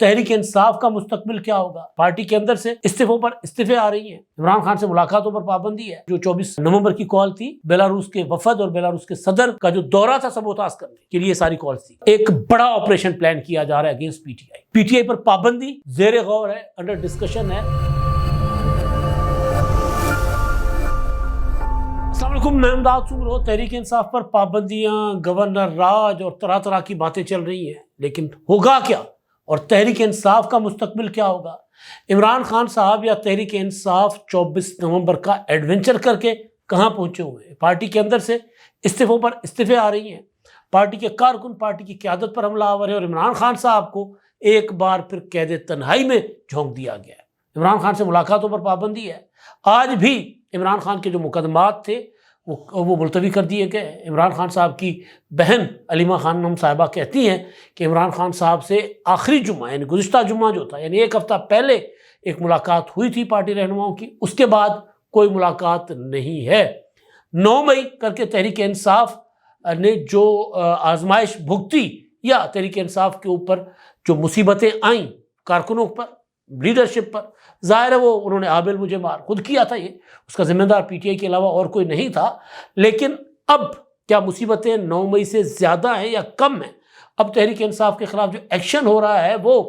تحریک انصاف کا مستقبل کیا ہوگا؟ پارٹی کے اندر سے استعفوں پر استعفے آ رہی ہیں، عمران خان سے ملاقاتوں پر پابندی ہے، جو 24 نومبر کی کال تھی بیلاروس کے وفد اور بیلاروس کے صدر کا جو دورہ تھا سبوتاژ کرنے کے لیے ساری کالز تھی۔ ایک بڑا آپریشن پلان کیا جا رہا ہے اگینسٹ پی ٹی آئی پر پابندی زیر غور ہے، انڈر ڈسکشن ہے۔ السلام علیکم، میں امداد سمرو۔ تحریک انصاف پر پابندیاں، گورنر راج اور طرح طرح کی باتیں چل رہی ہیں، لیکن ہوگا کیا اور تحریک انصاف کا مستقبل کیا ہوگا؟ عمران خان صاحب یا تحریک انصاف 24 نومبر کا ایڈونچر کر کے کہاں پہنچے ہوئے ہیں؟ پارٹی کے اندر سے استعفوں پر استعفے آ رہی ہیں، پارٹی کے کارکن پارٹی کی قیادت پر حملہ آور ہے اور عمران خان صاحب کو ایک بار پھر قید تنہائی میں جھونک دیا گیا ہے۔ عمران خان سے ملاقاتوں پر پابندی ہے۔ آج بھی عمران خان کے جو مقدمات تھے وہ ملتوی کر دیے گئے۔ عمران خان صاحب کی بہن علیمہ خانم صاحبہ کہتی ہیں کہ عمران خان صاحب سے آخری جمعہ یعنی گزشتہ جمعہ جو تھا، یعنی ایک ہفتہ پہلے ایک ملاقات ہوئی تھی پارٹی رہنماؤں کی، اس کے بعد کوئی ملاقات نہیں ہے۔ 9 مئی کر کے تحریک انصاف نے جو آزمائش بھگتی یا تحریک انصاف کے اوپر جو مصیبتیں آئیں کارکنوں پر، لیڈرشپ پر، ظاہر ہے وہ انہوں نے آبل مجھے مار خود کیا تھا، یہ اس کا ذمہ دار پی ٹی آئی کے علاوہ اور کوئی نہیں تھا۔ لیکن اب کیا مصیبتیں 9 مئی سے زیادہ ہیں یا کم ہیں؟ اب تحریک انصاف کے خلاف جو ایکشن ہو رہا ہے وہ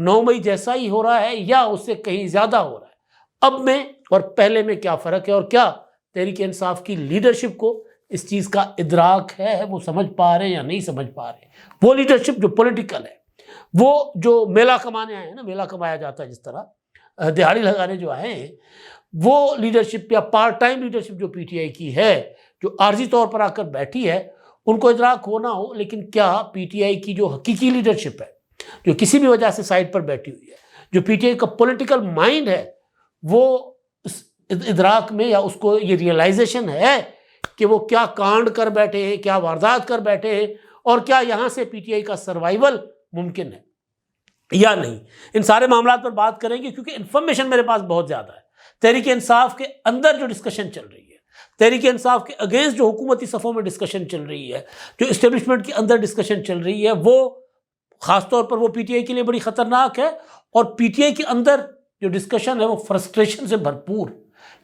9 مئی جیسا ہی ہو رہا ہے یا اس سے کہیں زیادہ ہو رہا ہے؟ اب میں اور پہلے میں کیا فرق ہے اور کیا تحریک انصاف کی لیڈرشپ کو اس چیز کا ادراک ہے، وہ سمجھ پا رہے ہیں یا نہیں سمجھ پا رہے؟ وہ لیڈرشپ جو پولیٹیکل ہے، وہ جو میلہ کمانے آئے ہیں نا، میلہ کمایا جاتا ہے جس طرح دہاڑی لگانے جو آئے ہیں، وہ لیڈرشپ یا پارٹ ٹائم لیڈرشپ جو پی ٹی آئی کی ہے، جو عارضی طور پر آ کر بیٹھی ہے، ان کو ادراک ہونا ہو۔ لیکن کیا پی ٹی آئی کی جو حقیقی لیڈرشپ ہے، جو کسی بھی وجہ سے سائڈ پر بیٹھی ہوئی ہے، جو پی ٹی آئی کا پولیٹیکل مائنڈ ہے، وہ اس ادراک میں یا اس کو یہ ریئلائزیشن ہے کہ وہ کیا کانڈ کر بیٹھے ہیں، کیا واردات کر بیٹھے ہیں اور کیا یہاں سے پی ٹی آئی کا سروائیول ممکن ہے یا نہیں؟ ان سارے معاملات پر بات کریں گے کیونکہ انفارمیشن میرے پاس بہت زیادہ ہے۔ تحریک انصاف کے اندر جو ڈسکشن چل رہی ہے، تحریک انصاف کے اگینسٹ جو حکومتی صفوں میں ڈسکشن چل رہی ہے، جو اسٹیبلشمنٹ کے اندر ڈسکشن چل رہی ہے، وہ خاص طور پر وہ پی ٹی آئی کے لیے بڑی خطرناک ہے۔ اور پی ٹی آئی کے اندر جو ڈسکشن ہے وہ فرسٹریشن سے بھرپور،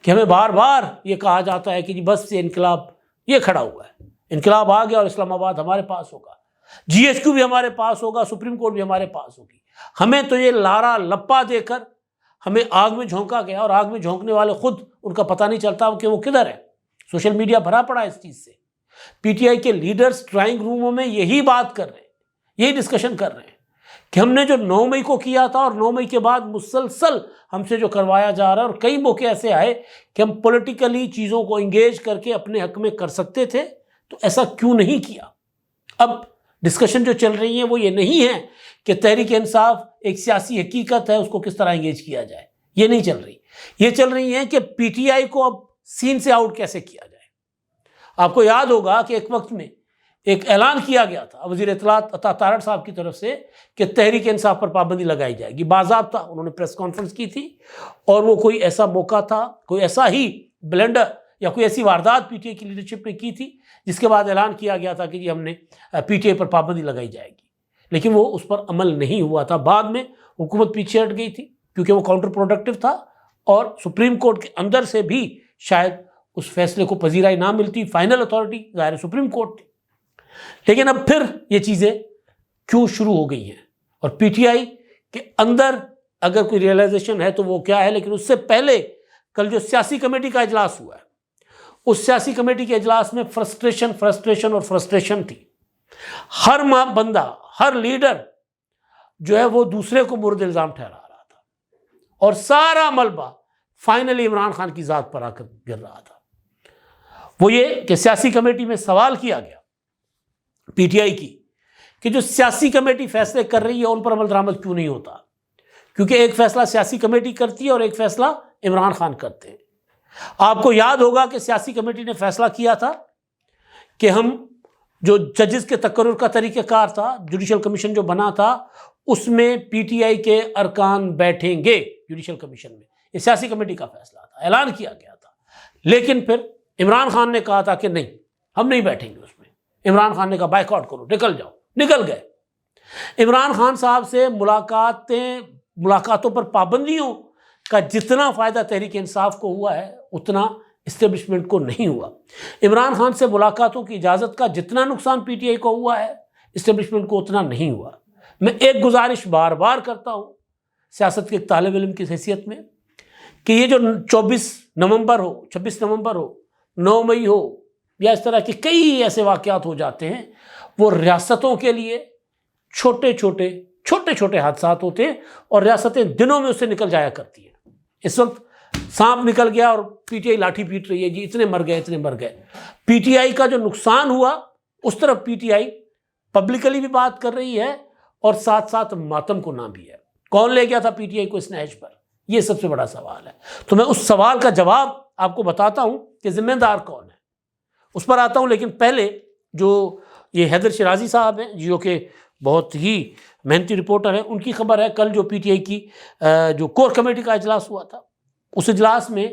کہ ہمیں بار بار یہ کہا جاتا ہے کہ جی بس یہ انقلاب یہ کھڑا ہوا ہے، انقلاب آ گیا اور اسلام آباد ہمارے پاس ہوگا، جی ایچ کیو بھی ہمارے پاس ہوگا، سپریم کورٹ بھی ہمارے پاس ہوگی۔ ہمیں تو یہ لارا لپا دے کر ہمیں آگ میں جھونکا گیا اور آگ میں جھونکنے والے خود ان کا پتہ نہیں چلتا کہ وہ کدھر ہے۔ سوشل میڈیا بھرا پڑا ہے اس چیز سے۔ پی ٹی آئی کے لیڈرز ڈرائنگ روموں میں یہی بات کر رہے ہیں، یہی ڈسکشن کر رہے ہیں کہ ہم نے جو 9 مئی کو کیا تھا اور 9 مئی کے بعد مسلسل ہم سے جو کروایا جا رہا ہے، اور کئی موقع ایسے آئے کہ ہم پولیٹیکلی چیزوں کو انگیج کر کے اپنے حق میں کر سکتے تھے، تو ایسا کیوں نہیں کیا؟ اب ڈسکشن جو چل رہی ہیں وہ یہ نہیں ہے کہ تحریک انصاف ایک سیاسی حقیقت ہے، اس کو کس طرح انگیج کیا جائے، یہ نہیں چل رہی۔ یہ چل رہی ہیں کہ پی ٹی آئی کو اب سین سے آؤٹ کیسے کیا جائے۔ آپ کو یاد ہوگا کہ ایک وقت میں ایک اعلان کیا گیا تھا وزیر اطلاعات عطا تارڑ صاحب کی طرف سے کہ تحریک انصاف پر پابندی لگائی جائے گی، باضابطہ انہوں نے پریس کانفرنس کی تھی، اور وہ کوئی ایسا موقع تھا، کوئی ایسا ہی بلنڈر یا کوئی ایسی واردات پی ٹی آئی کی لیڈرشپ نے کی تھی جس کے بعد اعلان کیا گیا تھا کہ جی ہم نے پی ٹی آئی پر پابندی لگائی جائے گی، لیکن وہ اس پر عمل نہیں ہوا تھا۔ بعد میں حکومت پیچھے ہٹ گئی تھی کیونکہ وہ کاؤنٹر پروڈکٹیو تھا، اور سپریم کورٹ کے اندر سے بھی شاید اس فیصلے کو پذیرائی نہ ملتی، فائنل اتھارٹی ظاہر سپریم کورٹ تھی۔ لیکن اب پھر یہ چیزیں کیوں شروع ہو گئی ہیں؟ اور پی ٹی آئی کے اندر اگر کوئی ریئلائزیشن ہے تو وہ کیا ہے؟ لیکن اس سے پہلے کل جو سیاسی کمیٹی کا اجلاس ہوا ہے، اس سیاسی کمیٹی کے اجلاس میں فرسٹریشن تھی۔ ہر بندہ، ہر لیڈر جو ہے وہ دوسرے کو مورد الزام ٹھہرا رہا تھا، اور سارا ملبہ فائنلی عمران خان کی ذات پر آ کر گر رہا تھا۔ وہ یہ کہ سیاسی کمیٹی میں سوال کیا گیا پی ٹی آئی کی کہ جو سیاسی کمیٹی فیصلے کر رہی ہے ان پر عمل درآمد کیوں نہیں ہوتا؟ کیونکہ ایک فیصلہ سیاسی کمیٹی کرتی ہے اور ایک فیصلہ عمران خان کرتے ہیں۔ آپ کو یاد ہوگا کہ سیاسی کمیٹی نے فیصلہ کیا تھا کہ ہم جو ججز کے تقرر کا طریقہ کار تھا، جوڈیشل کمیشن جو بنا تھا، اس میں پی ٹی آئی کے ارکان بیٹھیں گے جوڈیشل کمیشن میں۔ یہ سیاسی کمیٹی کا فیصلہ تھا، اعلان کیا گیا تھا۔ لیکن پھر عمران خان نے کہا تھا کہ نہیں، ہم نہیں بیٹھیں گے اس میں۔ عمران خان نے کہا بائیکاٹ کرو، نکل جاؤ، نکل گئے۔ عمران خان صاحب سے ملاقاتوں پر پابندیوں کا جتنا فائدہ تحریک انصاف کو ہوا ہے اتنا اسٹیبلشمنٹ کو نہیں ہوا۔ عمران خان سے ملاقاتوں کی اجازت کا جتنا نقصان پی ٹی آئی کو ہوا ہے اسٹیبلشمنٹ کو اتنا نہیں ہوا۔ میں ایک گزارش بار بار کرتا ہوں سیاست کے ایک طالب علم کی حیثیت میں کہ یہ جو 24 نومبر ہو، 26 نومبر ہو، 9 مئی ہو، یا اس طرح کے کئی ایسے واقعات ہو جاتے ہیں، وہ ریاستوں کے لیے چھوٹے چھوٹے حادثات ہوتے ہیں اور ریاستیں دنوں میں اس سے نکل جایا کرتی ہیں۔ اس وقت سانپ نکل گیا اور پی ٹی آئی لاٹھی پیٹ رہی ہے، جی اتنے مر گئے۔ پی ٹی آئی کا جو نقصان ہوا اس طرف پی ٹی آئی پبلکلی بھی بات کر رہی ہے اور ساتھ ساتھ ماتم کو نام بھی ہے۔ کون لے گیا تھا پی ٹی آئی کو اس نہج پر؟ یہ سب سے بڑا سوال ہے۔ تو میں اس سوال کا جواب آپ کو بتاتا ہوں کہ ذمہ دار کون ہے، اس پر آتا ہوں۔ لیکن پہلے جو یہ حیدر شیرازی صاحب ہیں جو کہ بہت ہی محنتی رپورٹر ہیں، ان کی خبر ہے کل جو پی ٹی آئی کی جو کور کمیٹی کا اجلاس ہوا تھا، اس اجلاس میں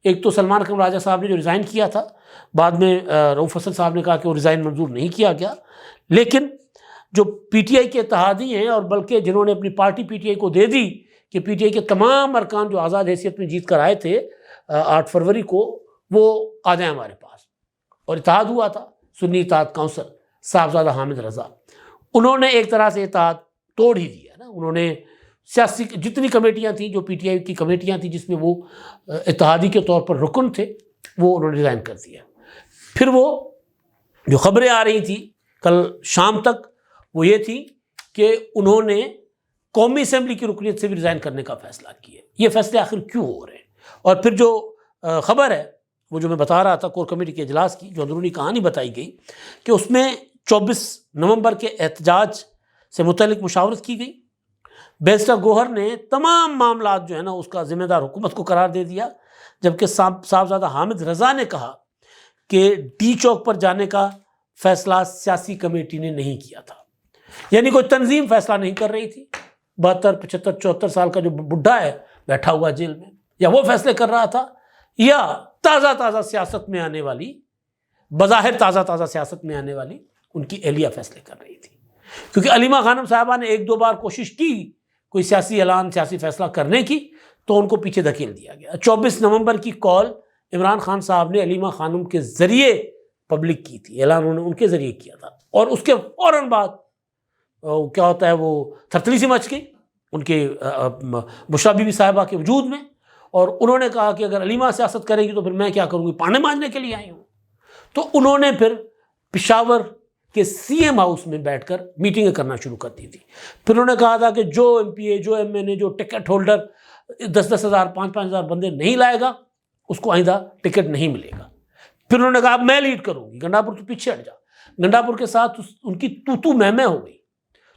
ایک تو سلمان اکرم راجہ صاحب نے جو ریزائن کیا تھا، بعد میں رؤف حسن صاحب نے کہا کہ وہ ریزائن منظور نہیں کیا گیا، لیکن جو پی ٹی آئی کے اتحادی ہیں اور بلکہ جنہوں نے اپنی پارٹی پی ٹی آئی کو دے دی کہ پی ٹی آئی کے تمام ارکان جو آزاد حیثیت میں جیت کر آئے تھے 8 فروری کو، وہ آ جائیں ہمارے پاس، اور اتحاد ہوا تھا سنی اتحاد کونسل صاحبزادہ حامد رضا، انہوں نے ایک طرح سے اتحاد توڑ ہی دیا نا۔ انہوں نے سیاسی جتنی کمیٹیاں تھیں، جو پی ٹی آئی کی کمیٹیاں تھیں جس میں وہ اتحادی کے طور پر رکن تھے، وہ انہوں نے ریزائن کر دیا۔ پھر وہ جو خبریں آ رہی تھیں کل شام تک وہ یہ تھی کہ انہوں نے قومی اسمبلی کی رکنیت سے بھی ریزائن کرنے کا فیصلہ کیا۔ یہ فیصلے آخر کیوں ہو رہے ہیں؟ اور پھر جو خبر ہے وہ جو میں بتا رہا تھا کور کمیٹی کے اجلاس کی، جو اندرونی کہانی بتائی گئی کہ اس میں 24 نومبر کے احتجاج سے متعلق مشاورت کی گئی۔ بیرسٹر گوہر نے تمام معاملات جو ہے نا اس کا ذمہ دار حکومت کو قرار دے دیا، جبکہ صاحبزادہ حامد رضا نے کہا کہ ڈی چوک پر جانے کا فیصلہ سیاسی کمیٹی نے نہیں کیا تھا، یعنی کوئی تنظیم فیصلہ نہیں کر رہی تھی۔ 72 75 74 سال کا جو بڈھا ہے بیٹھا ہوا جیل میں، یا وہ فیصلے کر رہا تھا، یا تازہ سیاست میں آنے والی، بظاہر تازہ سیاست میں آنے والی ان کی اہلیہ فیصلے کر رہی تھی؟ کیونکہ علیمہ خانم صاحبہ نے 1-2 بار کوشش کی کوئی سیاسی اعلان، سیاسی فیصلہ کرنے کی، تو ان کو پیچھے دھکیل دیا گیا۔ 24 نومبر کی کال عمران خان صاحب نے علیمہ خانم کے ذریعے پبلک کی تھی، اعلان انہوں نے ان کے ذریعے کیا تھا، اور اس کے فوراً بعد کیا ہوتا ہے، وہ تھرتھلی سی مچ گئی ان کے بشریٰ بی بی صاحبہ کے وجود میں، اور انہوں نے کہا کہ اگر علیمہ سیاست کرے گی تو پھر میں کیا کروں گی، پانے مانجنے کے لیے آئی ہوں۔ تو انہوں نے پھر پشاور کے سی ایم ہاؤس میں بیٹھ کر میٹنگیں کرنا شروع کر دی تھی۔ پھر انہوں نے کہا تھا کہ جو ایم پی اے، جو ایم این اے، جو ٹکٹ ہولڈر 10-10 ہزار 5-5 ہزار بندے نہیں لائے گا اس کو آئندہ ٹکٹ نہیں ملے گا۔ پھر انہوں نے کہا اب میں لیڈ کروں گی، گنڈا پور تو پیچھے ہٹ جا۔ گنڈا پور کے ساتھ ان کی تو میں ہو گئی،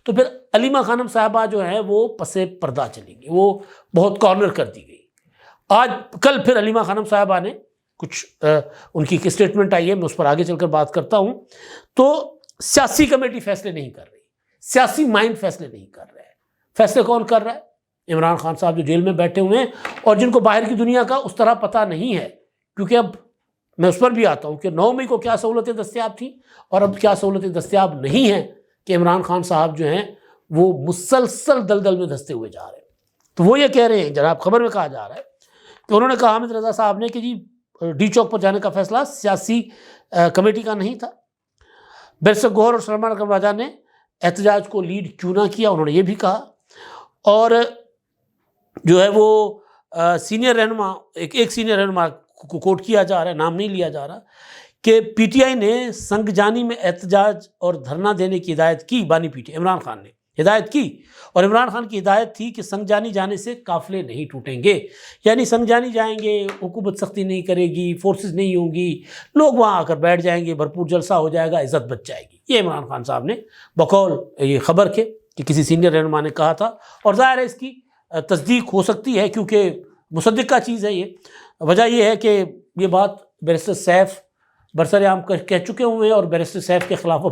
تو پھر علیمہ خانم صاحبہ جو ہے وہ پسے پردہ چلی گئی، وہ بہت کارنر کر دی گئی۔ کل پھر علیمہ خانم صاحبہ نے کچھ ان کی اسٹیٹمنٹ آئی ہے، میں اس پر آگے چل کر بات کرتا ہوں۔ تو سیاسی کمیٹی فیصلے نہیں کر رہی، سیاسی مائنڈ فیصلے نہیں کر رہے، فیصلے کون کر رہا ہے؟ عمران خان صاحب جو جیل میں بیٹھے ہوئے ہیں اور جن کو باہر کی دنیا کا اس طرح پتہ نہیں ہے، کیونکہ اب میں اس پر بھی آتا ہوں کہ 9 مئی کو کیا سہولتیں دستیاب تھیں اور اب کیا سہولتیں دستیاب نہیں ہیں، کہ عمران خان صاحب جو ہیں وہ مسلسل دلدل میں دھنستے ہوئے جا رہے ہیں۔ تو وہ یہ کہہ رہے ہیں، جناب خبر میں کہا جا رہا ہے کہ انہوں نے کہا حامد رضا صاحب نے کہ جی ڈی چوک پر جانے کا فیصلہ سیاسی کمیٹی کا نہیں تھا۔ بیرسٹر گوہر اور سلمان اکرم راجہ نے احتجاج کو لیڈ کیوں نہ کیا، انہوں نے یہ بھی کہا۔ اور جو ہے وہ سینئر رہنما، ایک سینئر رہنما کو کوٹ کیا جا رہا ہے، نام نہیں لیا جا رہا، کہ پی ٹی آئی نے سنگ جانی میں احتجاج اور دھرنا دینے کی ہدایت کی، بانی P T I Imran Khan نے ہدایت کی، اور عمران خان کی ہدایت تھی کہ سنگ جانی جانے سے قافلے نہیں ٹوٹیں گے، یعنی سنگ جانی جائیں گے، حکومت سختی نہیں کرے گی، فورسز نہیں ہوں گی، لوگ وہاں آ کر بیٹھ جائیں گے، بھرپور جلسہ ہو جائے گا، عزت بچ جائے گی۔ یہ عمران خان صاحب نے بقول یہ خبر کے کہ کسی سینئر رہنما نے کہا تھا، اور ظاہر ہے اس کی تصدیق ہو سکتی ہے کیونکہ مصدق کا چیز ہے یہ۔ وجہ یہ ہے کہ یہ بات بیرسٹر سیف برسر عام کہہ چکے ہوئے ہیں، اور بیرسٹر سیف کے خلاف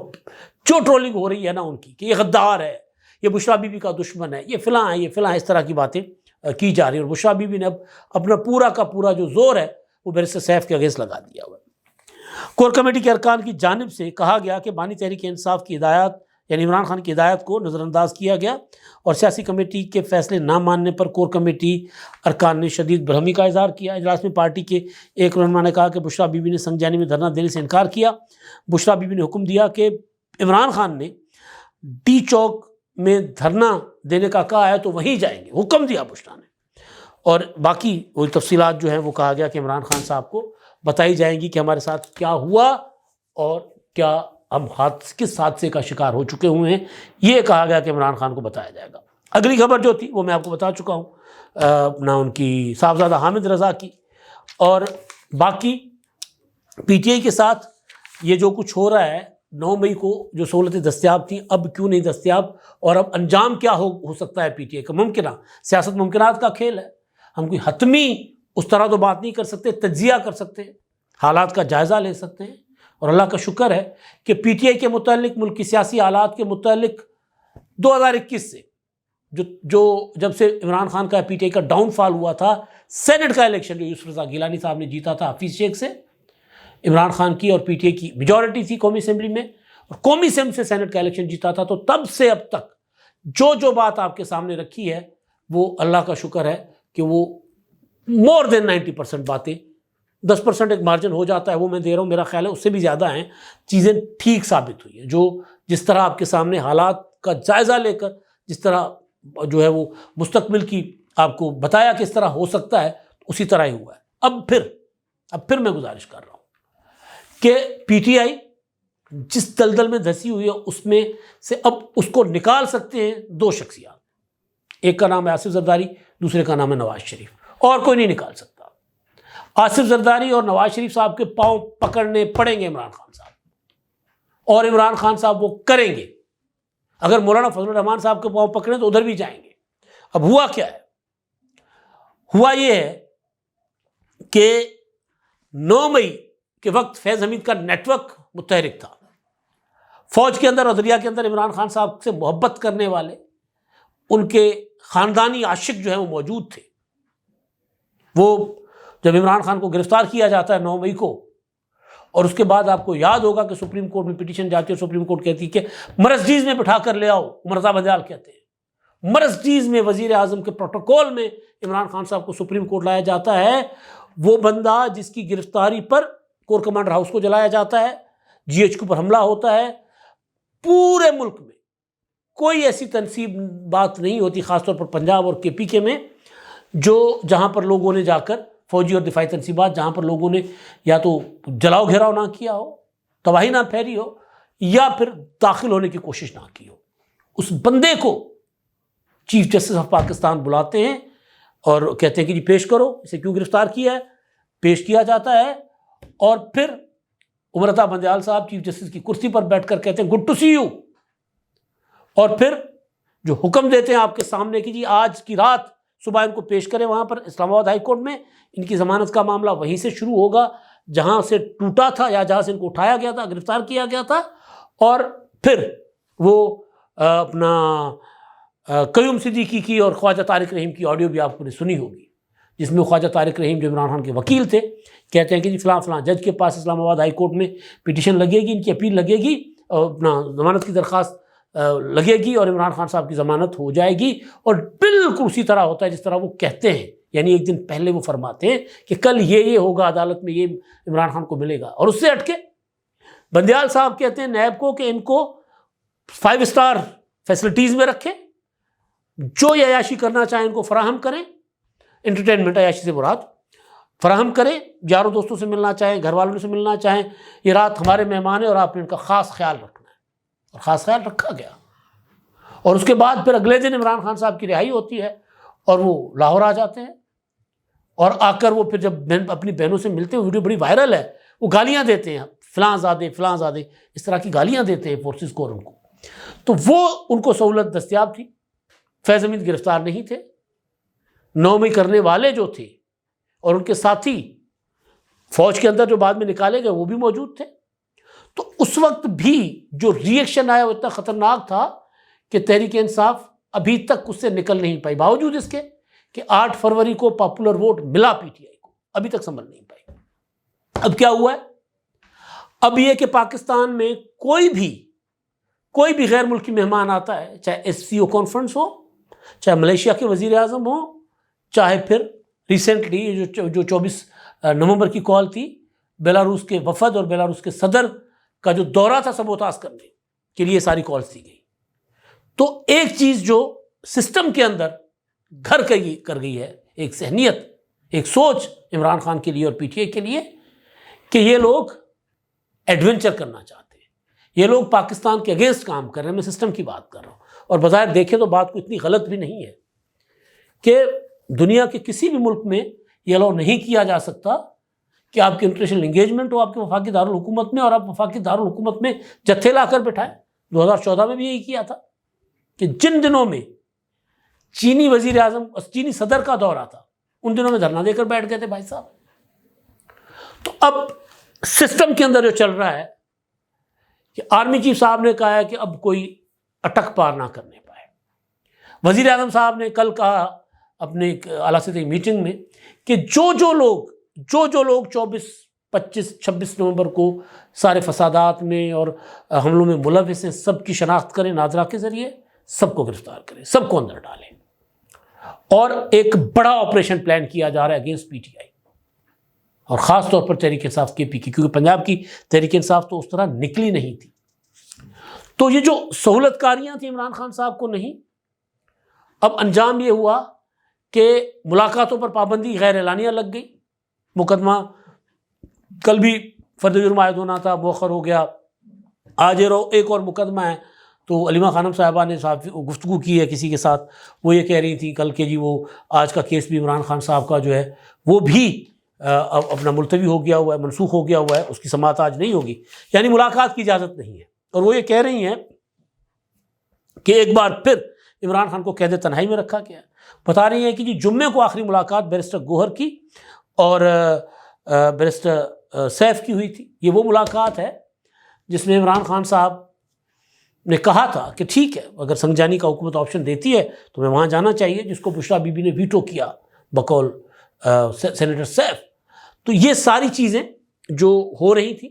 جو ٹرولنگ ہو رہی ہے نا ان کی کہ یہ غدار ہے، یہ بشریٰ بی بی کا دشمن ہے، یہ فلاں ہے، یہ فلاں، اس طرح کی باتیں کی جا رہی ہیں، اور بشریٰ بی بی نے اب اپنا پورا کا پورا جو زور ہے وہ بیرسٹر سیف کے اگینسٹ لگا دیا ہوا ہے۔ کور کمیٹی کے ارکان کی جانب سے کہا گیا کہ بانی تحریک انصاف کی ہدایات یعنی عمران خان کی ہدایت کو نظر انداز کیا گیا اور سیاسی کمیٹی کے فیصلے نہ ماننے پر کور کمیٹی ارکان نے شدید برہمی کا اظہار کیا۔ اجلاس میں پارٹی کے ایک رہنما نے کہا کہ بشریٰ بی بی نے سنجانی میں دھرنا دینے سے انکار کیا۔ بشریٰ بی بی نے حکم دیا کہ عمران خان نے ڈی چوک میں دھرنا دینے کا کہا ہے تو وہیں جائیں گے، حکم دیا بشریٰ نے، اور باقی وہ تفصیلات جو ہیں وہ کہا گیا کہ عمران خان صاحب کو بتائی جائیں گی کہ ہمارے ساتھ کیا ہوا اور کیا ہم کس حادثے کا شکار ہو چکے ہوئے ہیں، یہ کہا گیا کہ عمران خان کو بتایا جائے گا۔ اگلی خبر جو تھی وہ میں آپ کو بتا چکا ہوں، اپنا ان کی صاحبزادہ حامد رضا کی، اور باقی پی ٹی آئی کے ساتھ یہ جو کچھ ہو رہا ہے، 9 مئی کو جو سہولتیں دستیاب تھیں اب کیوں نہیں دستیاب، اور اب انجام کیا ہو سکتا ہے پی ٹی آئی کا، ممکنہ سیاست ممکنات کا کھیل ہے، ہم کوئی حتمی اس طرح تو بات نہیں کر سکتے، تجزیہ کر سکتے ہیں، حالات کا جائزہ لے سکتے ہیں، اور اللہ کا شکر ہے کہ پی ٹی آئی کے متعلق، ملک کی سیاسی حالات کے متعلق 2021 سے جب سے عمران خان کا پی ٹی آئی کا ڈاؤن فال ہوا تھا، سینٹ کا الیکشن جو یوسف رضا گیلانی صاحب نے جیتا تھا حفیظ شیخ سے، عمران خان کی اور پی ٹی آئی کی میجورٹی تھی قومی اسمبلی میں، اور قومی اسمبلی سے سینٹ کا الیکشن جیتا تھا، تو تب سے اب تک جو بات آپ کے سامنے رکھی ہے وہ اللہ کا شکر ہے کہ وہ مور دین 90% باتیں، 10% ایک مارجن ہو جاتا ہے وہ میں دے رہا ہوں، میرا خیال ہے اس سے بھی زیادہ ہیں، چیزیں ٹھیک ثابت ہوئی ہیں، جس طرح آپ کے سامنے حالات کا جائزہ لے کر جس طرح جو ہے وہ مستقبل کی آپ کو بتایا کہ اس طرح ہو سکتا ہے، اسی طرح ہی ہوا ہے۔ اب پھر میں گزارش کر رہا ہوں کہ پی ٹی آئی جس دلدل میں دھسی ہوئی ہے اس میں سے اب اس کو نکال سکتے ہیں 2 شخصیات، ایک کا نام ہے آصف زرداری، دوسرے کا نام ہے نواز شریف، اور کوئی نہیں نکال سکتا۔ آصف زرداری اور نواز شریف صاحب کے پاؤں پکڑنے پڑیں گے عمران خان صاحب، اور عمران خان صاحب وہ کریں گے۔ اگر مولانا فضل الرحمان صاحب کے پاؤں پکڑیں تو ادھر بھی جائیں گے۔ اب ہوا کیا ہے؟ ہوا یہ ہے کہ 9 مئی کے وقت فیض حمید کا نیٹ ورک متحرک تھا، فوج کے اندر اور دریا کے اندر عمران خان صاحب سے محبت کرنے والے ان کے خاندانی عاشق جو ہیں وہ موجود تھے۔ وہ جب عمران خان کو گرفتار کیا جاتا ہے 9 مئی کو، اور اس کے بعد آپ کو یاد ہوگا کہ سپریم کورٹ میں پٹیشن جاتی ہے اور سپریم کورٹ کہتی ہے کہ مرسڈیز میں بٹھا کر لے آؤ، عمر رضا بندیال کہتے ہیں، مرسڈیز میں وزیر اعظم کے پروٹوکول میں عمران خان صاحب کو سپریم کورٹ لایا جاتا ہے، وہ بندہ جس کی گرفتاری پر کور کمانڈر ہاؤس کو جلایا جاتا ہے، جی ایچ کیو پر حملہ ہوتا ہے، پورے ملک میں کوئی ایسی تنصیب بات نہیں ہوتی، خاص طور پر پنجاب اور کے پی کے میں، جہاں پر لوگوں نے جا کر فوجی اور دفاعی تنصیبات، جہاں پر لوگوں نے یا تو جلاؤ گھیراؤ نہ کیا ہو، تباہی نہ پھیری ہو، یا پھر داخل ہونے کی کوشش نہ کی ہو، اس بندے کو چیف جسٹس آف پاکستان بلاتے ہیں اور کہتے ہیں کہ جی پیش کرو، اسے کیوں گرفتار کیا ہے، پیش کیا جاتا ہے، اور پھر عمر رضا بندیال صاحب چیف جسٹس کی کرسی پر بیٹھ کر کہتے ہیں گڈ ٹو سی یو، اور پھر جو حکم دیتے ہیں آپ کے سامنے کہ جی آج کی رات صبح ان کو پیش کریں وہاں پر اسلام آباد ہائی کورٹ میں، ان کی ضمانت کا معاملہ وہیں سے شروع ہوگا جہاں سے ٹوٹا تھا یا جہاں سے ان کو اٹھایا گیا تھا، گرفتار کیا گیا تھا، اور پھر وہ اپنا قیوم صدیقی کی اور خواجہ طارق رحیم کی آڈیو بھی آپ کو نے سنی ہوگی، جس میں خواجہ طارق رحیم جو عمران خان کے وکیل تھے کہتے ہیں کہ جی فلاں فلاں جج کے پاس اسلام آباد ہائی کورٹ میں پٹیشن لگے گی، ان کی اپیل لگے گی، اپنا ضمانت کی درخواست لگے گی اور عمران خان صاحب کی ضمانت ہو جائے گی، اور بالکل اسی طرح ہوتا ہے جس طرح وہ کہتے ہیں، یعنی ایک دن پہلے وہ فرماتے ہیں کہ کل یہ ہوگا عدالت میں، یہ عمران خان کو ملے گا، اور اس سے ہٹ کے بندیال صاحب کہتے ہیں نیب کو کہ ان کو 5 اسٹار فیسلٹیز میں رکھیں، جو یہ عیاشی کرنا چاہیں ان کو فراہم کریں، انٹرٹینمنٹ عیاشی سے مراد فراہم کریں، یاروں دوستوں سے ملنا چاہیں، گھر والوں سے ملنا چاہیں، یہ رات ہمارے مہمان ہیں اور آپ نے ان کا خاص خیال رکھنا ہے، اور خاص خیال رکھا گیا۔ اور اس کے بعد پھر اگلے دن عمران خان صاحب کی رہائی ہوتی ہے اور وہ لاہور آ جاتے ہیں، اور آ کر وہ پھر جب اپنی بہنوں سے ملتے ہیں، ویڈیو بڑی وائرل ہے، وہ گالیاں دیتے ہیں، فلاں زادے فلاں زادے، اس طرح کی گالیاں دیتے ہیں فورسز کو اور ان کو، تو وہ ان کو سہولت دستیاب تھی، فیض حمید گرفتار نہیں تھے، 9 مئی کرنے والے جو تھے اور ان کے ساتھی فوج کے اندر جو بعد میں نکالے گئے وہ بھی موجود تھے، تو اس وقت بھی جو ری ایکشن آیا وہ اتنا خطرناک تھا کہ تحریک انصاف ابھی تک اس سے نکل نہیں پائی، باوجود اس کے کہ 8 فروری کو پاپولر ووٹ ملا پی ٹی آئی کو، ابھی تک سنبھل نہیں پائی۔ اب کیا ہوا ہے؟ اب یہ کہ پاکستان میں کوئی بھی کوئی بھی غیر ملکی مہمان آتا ہے، چاہے ایس سی او کانفرنس ہو، چاہے ملیشیا کے وزیر اعظم ہو، چاہے پھر ریسنٹلی جو 24 نومبر کی کال تھی بیلاروس کے وفد اور بیلاروس کے صدر کا جو دورہ تھا سبوتاژ کرنے کے لیے ساری کالز دی گئی. تو ایک چیز جو سسٹم کے اندر گھر کر گئی ہے، ایک ذہنیت، ایک سوچ عمران خان کے لیے اور پی ٹی آئی کے لیے، کہ یہ لوگ ایڈونچر کرنا چاہتے ہیں، یہ لوگ پاکستان کے اگینسٹ کام کر رہے ہیں. میں سسٹم کی بات کر رہا ہوں. اور بظاہر دیکھیں تو بات کو اتنی غلط بھی نہیں ہے کہ دنیا کے کسی بھی ملک میں یہ الاؤ نہیں کیا جا سکتا کہ آپ کی انٹرنیشنل انگیجمنٹ ہو آپ کے وفاقی دارالحکومت میں، اور آپ وفاقی دارالحکومت میں جتھے لا کر بٹھائیں. 2014 میں بھی یہی کیا تھا کہ جن دنوں میں چینی وزیر اعظم چینی صدر کا دورہ تھا ان دنوں میں دھرنا دے کر بیٹھ گئے تھے بھائی صاحب. تو اب سسٹم کے اندر جو چل رہا ہے کہ آرمی چیف صاحب نے کہا ہے کہ اب کوئی اٹک پار نہ کرنے پائے. وزیر اعظم صاحب نے کل کہا اپنے اعلیٰ سطحی میٹنگ میں کہ جو لوگ 24، 25، 26 نومبر کو سارے فسادات میں اور حملوں میں ملوث ہیں، سب کی شناخت کریں ناظرہ کے ذریعے، سب کو گرفتار کریں، سب کو اندر ڈالیں. اور ایک بڑا آپریشن پلان کیا جا رہا ہے اگینسٹ پی ٹی آئی، اور خاص طور پر تحریک انصاف کے پی کی، کیونکہ پنجاب کی تحریک انصاف تو اس طرح نکلی نہیں تھی. تو یہ جو سہولت کاریاں تھیں عمران خان صاحب کو نہیں، اب انجام یہ ہوا کہ ملاقاتوں پر پابندی غیر اعلانیہ لگ گئی. مقدمہ کل بھی فرد جرم عائد ہونا تھا، مؤخر ہو گیا. آج ایک اور مقدمہ ہے. تو علیمہ خانم صاحبہ نے گفتگو کی ہے کسی کے ساتھ، وہ یہ کہہ رہی تھی کل کہ جی وہ آج کا کیس بھی عمران خان صاحب کا جو ہے وہ بھی اپنا ملتوی ہو گیا ہوا ہے، منسوخ ہو گیا ہوا ہے، اس کی سماعت آج نہیں ہوگی. یعنی ملاقات کی اجازت نہیں ہے. اور وہ یہ کہہ رہی ہیں کہ ایک بار پھر عمران خان کو قید تنہائی میں رکھا گیا. بتا رہی ہیں کہ جی جمعے کو آخری ملاقات بیرسٹر گوہر کی اور بیرسٹر سیف کی ہوئی تھی. یہ وہ ملاقات ہے جس میں عمران خان صاحب نے کہا تھا کہ ٹھیک ہے اگر سنجانی کا حکومت آپشن دیتی ہے تو میں وہاں جانا چاہیے، جس کو بشرا بی بی نے ویٹو کیا بقول سینیٹر سیف. تو یہ ساری چیزیں جو ہو رہی تھیں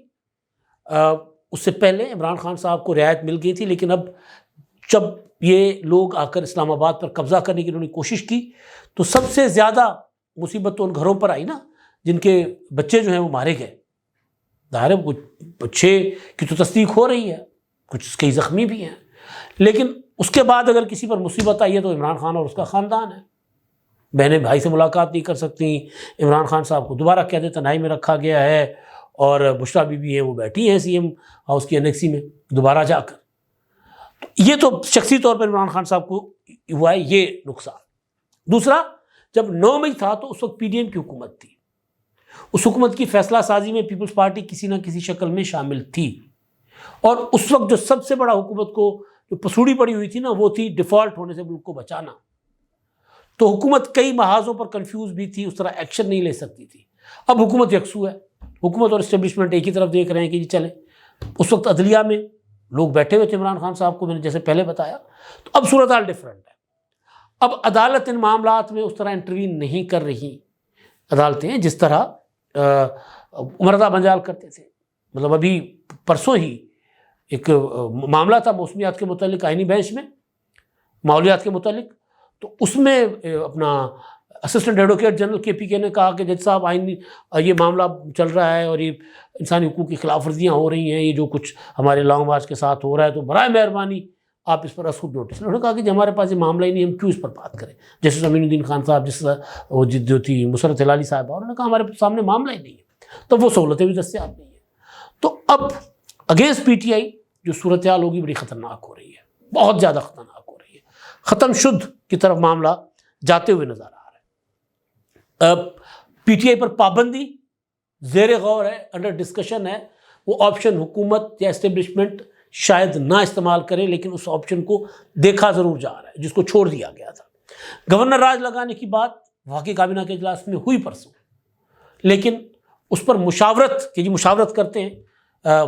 اس سے پہلے عمران خان صاحب کو رعایت مل گئی تھی، لیکن اب جب یہ لوگ آ کر اسلام آباد پر قبضہ کرنے کی انہوں نے کوشش کی تو سب سے زیادہ مصیبت تو ان گھروں پر آئی نا جن کے بچے جو ہیں وہ مارے گئے. ظاہر ہے کچھ 6 کی تو تصدیق ہو رہی ہے، کچھ کئی زخمی بھی ہیں، لیکن اس کے بعد اگر کسی پر مصیبت آئی ہے تو عمران خان اور اس کا خاندان ہے. بہنیں بھائی سے ملاقات نہیں کر سکتی. عمران خان صاحب کو دوبارہ قید تنہائی میں رکھا گیا ہے، اور بشرا بی بی ہیں وہ بیٹھی ہیں سی ایم ہاؤس کی انیکسی میں دوبارہ جا کر. یہ تو شخصی طور پر عمران خان صاحب کو ہوا ہے یہ نقصان. دوسرا، جب 9 مئی تھا تو اس وقت پی ڈی ایم کی حکومت تھی. اس حکومت کی فیصلہ سازی میں پیپلز پارٹی کسی نہ کسی شکل میں شامل تھی، اور اس وقت جو سب سے بڑا حکومت کو جو پسوڑی پڑی ہوئی تھی نا وہ تھی ڈیفالٹ ہونے سے ملک کو بچانا. تو حکومت کئی محاذوں پر کنفیوز بھی تھی، اس طرح ایکشن نہیں لے سکتی تھی. اب حکومت یکسو ہے، حکومت اور اسٹیبلشمنٹ ایک ہی طرف دیکھ رہے ہیں کہ جی چلیں. اس وقت عدلیہ میں لوگ بیٹھے ہوئے تھے عمران خان صاحب کو، میں نے جیسے پہلے بتایا. تو اب صورتحال ڈفرینٹ ہے. اب عدالت ان معاملات میں اس طرح انٹروین نہیں کر رہی عدالتیں جس طرح عمرتا بنجال کرتے تھے. مطلب ابھی پرسوں ہی ایک معاملہ تھا موسمیات کے متعلق آئینی بینچ میں، ماحولیات کے متعلق. تو اس میں اپنا اسسٹنٹ ایڈوکیٹ جنرل کے پی کے نے کہا کہ جج صاحب آئینی یہ معاملہ چل رہا ہے اور یہ انسانی حقوق کی خلاف ورزیاں ہو رہی ہیں، یہ جو کچھ ہمارے لانگ مارچ کے ساتھ ہو رہا ہے، تو برائے مہربانی آپ اس پر از خود نوٹس. انہوں نے کہا کہ جی ہمارے پاس یہ معاملہ ہی نہیں، ہم کیوں اس پر بات کریں. جیسے امین الدین خان صاحب، جس وہ جو تھی مسرت ہلالی صاحبہ، انہوں نے کہا ہمارے سامنے معاملہ ہی نہیں ہے، تو وہ سہولتیں بھی دستیاب نہیں ہیں. تو اب اگینسٹ پی ٹی آئی جو صورتحال ہوگی بڑی خطرناک ہو رہی ہے، بہت زیادہ خطرناک ہو رہی ہے. ختم شد کی طرف معاملہ جاتے ہوئے نظر آ رہا ہے. پی ٹی آئی پر پابندی زیر غور ہے، انڈر ڈسکشن ہے. وہ آپشن حکومت یا اسٹیبلشمنٹ شاید نہ استعمال کرے، لیکن اس آپشن کو دیکھا ضرور جا رہا ہے جس کو چھوڑ دیا گیا تھا. گورنر راج لگانے کی بات وفاقی کابینہ کے اجلاس میں ہوئی پرسوں، لیکن اس پر مشاورت کہ جی مشاورت کرتے ہیں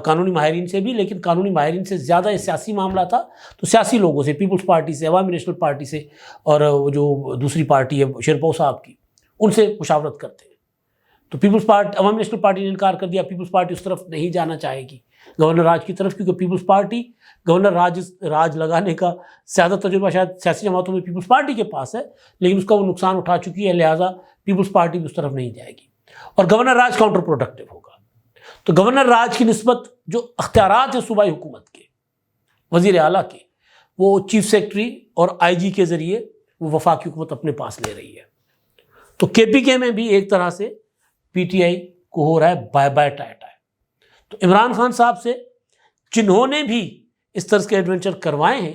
قانونی ماہرین سے بھی، لیکن قانونی ماہرین سے زیادہ یہ سیاسی معاملہ تھا. تو سیاسی لوگوں سے، پیپلز پارٹی سے، عوامی نیشنل پارٹی سے، اور وہ جو دوسری پارٹی ہے شیرپو صاحب کی، ان سے مشاورت کرتے ہیں. تو پیپلز پارٹی، عوامی نیشنل پارٹی نے انکار کر دیا، پیپلز پارٹی اس طرف نہیں جانا چاہے گی. گورنر راج کی طرف، کیونکہ پیپلز پارٹی گورنر راج لگانے کا زیادہ تجربہ شاید سیاسی جماعتوں میں پیپلز پارٹی کے پاس ہے، لیکن اس کا وہ نقصان اٹھا چکی ہے، لہٰذا پیپلز پارٹی بھی اس طرف نہیں جائے گی اور گورنر راج کاؤنٹر پروڈکٹیو ہوگا۔ تو گورنر راج کی نسبت جو اختیارات ہیں صوبائی حکومت کے، وزیر اعلیٰ کے، وہ چیف سیکرٹری اور آئی جی کے ذریعے وہ وفاقی حکومت اپنے پاس لے رہی ہے۔ تو کے پی کے میں بھی ایک طرح سے پی ٹی آئی کو ہو رہا ہے بائے بائے ٹائے ٹائے۔ تو عمران خان صاحب سے جنہوں نے بھی اس طرح کے ایڈونچر کروائے ہیں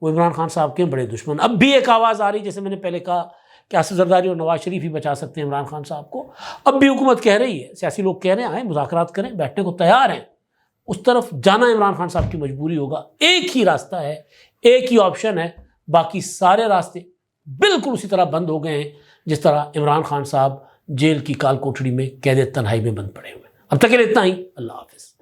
وہ عمران خان صاحب کے بڑے دشمن۔ اب بھی ایک آواز آ رہی، جیسے میں نے پہلے کہا کہ آصف زرداری اور نواز شریف ہی بچا سکتے ہیں عمران خان صاحب کو، اب بھی حکومت کہہ رہی ہے، سیاسی لوگ کہہ رہے ہیں آئیں مذاکرات کریں، بیٹھنے کو تیار ہیں، اس طرف جانا عمران خان صاحب کی مجبوری ہوگا۔ ایک ہی راستہ ہے، ایک ہی آپشن ہے، باقی سارے راستے بالکل اسی طرح بند ہو گئے ہیں جس طرح عمران خان صاحب جیل کی کال کوٹڑی میں قید تنہائی میں بند پڑے ہوئے۔ اب تک کے لیے اتنا ہی، اللہ حافظ۔